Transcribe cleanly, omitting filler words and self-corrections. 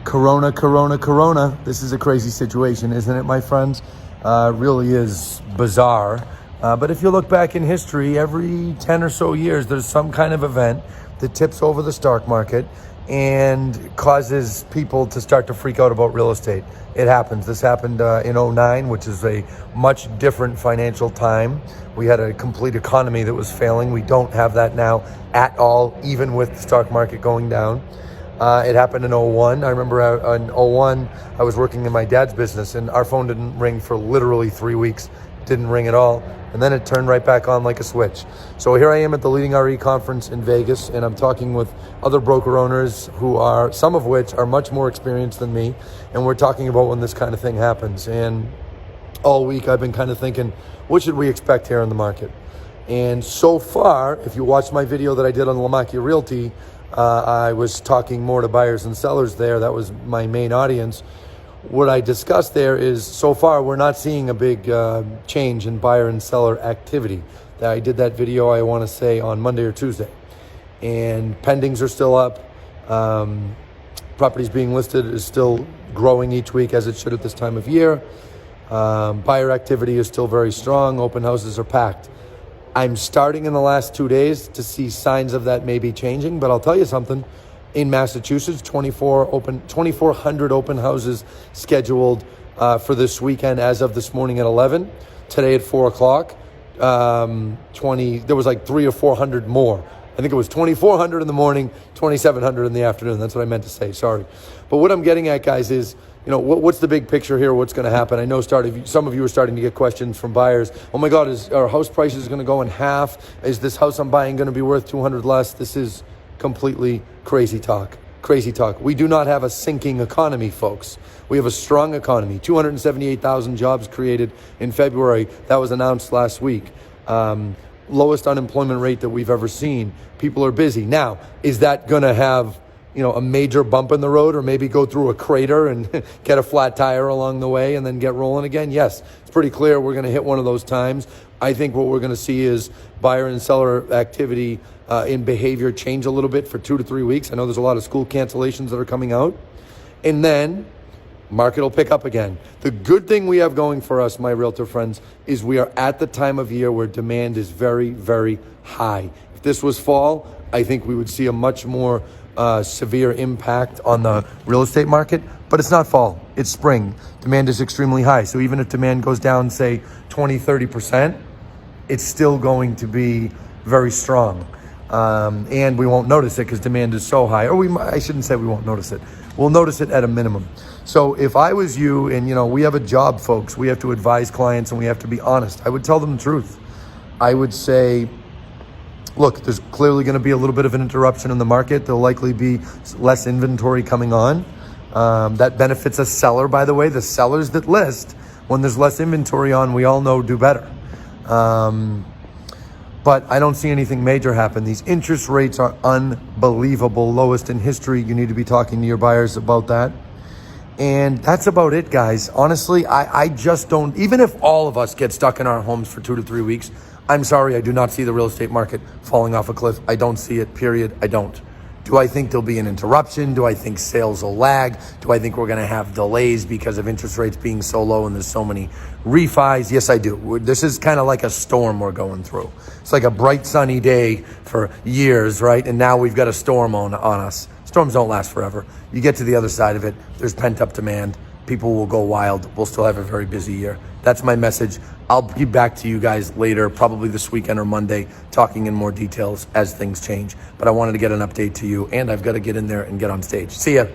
Corona. This is a crazy situation, isn't it, my friends? Really is bizarre. But if you look back in history, every 10 or so years, there's some kind of event that tips over the stock market and causes people to start to freak out about real estate. It happens. This happened in '09, which is a much different financial time. We had a complete economy that was failing. We don't have that now at all, even with the stock market going down. It happened in '01. I remember in '01, I was working in my dad's business and our phone didn't ring for literally 3 weeks. Didn't ring at all. And then it turned right back on like a switch. So here I am at the Leading RE conference in Vegas, and I'm talking with other broker owners who are, some of which are much more experienced than me. And we're talking about when this kind of thing happens. And all week I've been kind of thinking, what should we expect here in the market? And so far, if you watched my video that I did on Lamakia Realty, I was talking more to buyers and sellers there. That was my main audience. What I discussed there is, so far, we're not seeing a big change in buyer and seller activity. I did that video, I want to say, on Monday or Tuesday. And pendings are still up. Properties being listed is still growing each week, as it should at this time of year. Buyer activity is still very strong. Open houses are packed. I'm starting in the last 2 days to see signs of that maybe changing, but I'll tell you something. In Massachusetts, 2,400 open houses scheduled for this weekend as of this morning at 11. Today at 4 o'clock, there was like 300 or 400 more. I think it was 2,400 in the morning, 2,700 in the afternoon. That's what I meant to say, sorry. But what I'm getting at, guys, is, you know, what's the big picture here? What's going to happen? I know some of you are starting to get questions from buyers. Oh my God, is our house prices going to go in half? Is this house I'm buying going to be worth 200 less? This is completely crazy talk. We do not have a sinking economy, folks. We have a strong economy. 278,000 jobs created in February. That was announced last week. Lowest unemployment rate that we've ever seen. People are busy. Now, is that going to have, you know, a major bump in the road, or maybe go through a crater and get a flat tire along the way and then get rolling again? Yes, it's pretty clear we're going to hit one of those times. I think what we're going to see is buyer and seller activity in behavior change a little bit for 2 to 3 weeks. I know there's a lot of school cancellations that are coming out. And then market will pick up again. The good thing we have going for us, my realtor friends, is we are at the time of year where demand is very, very high. If this was fall, I think we would see a much more severe impact on the real estate market. But it's not fall, it's spring. Demand is extremely high. So even if demand goes down, say 20, 30%, it's still going to be very strong. And we won't notice it because demand is so high. I shouldn't say we won't notice it. We'll notice it at a minimum. So if I was you, and you know, we have a job, folks, we have to advise clients and we have to be honest. I would tell them the truth. I would say, look, there's clearly going to be a little bit of an interruption in the market. There'll likely be less inventory coming on. That benefits a seller, by the way. The sellers that list, when there's less inventory on, we all know do better. But I don't see anything major happen. These interest rates are unbelievable, lowest in history. You need to be talking to your buyers about that. And that's about it, guys. Honestly, I just don't, even if all of us get stuck in our homes for 2 to 3 weeks, I'm sorry, I do not see the real estate market falling off a cliff. I don't see it, period. I don't. Do I think there'll be an interruption? Do I think sales will lag? Do I think we're going to have delays because of interest rates being so low and there's so many refis? Yes, I do. This is kind of like a storm we're going through. It's like a bright sunny day for years, right? And now we've got a storm on us. Storms don't last forever. You get to the other side of it, there's pent-up demand. People will go wild. We'll still have a very busy year. That's my message. I'll be back to you guys later, probably this weekend or Monday, talking in more details as things change. But I wanted to get an update to you, and I've got to get in there and get on stage. See ya.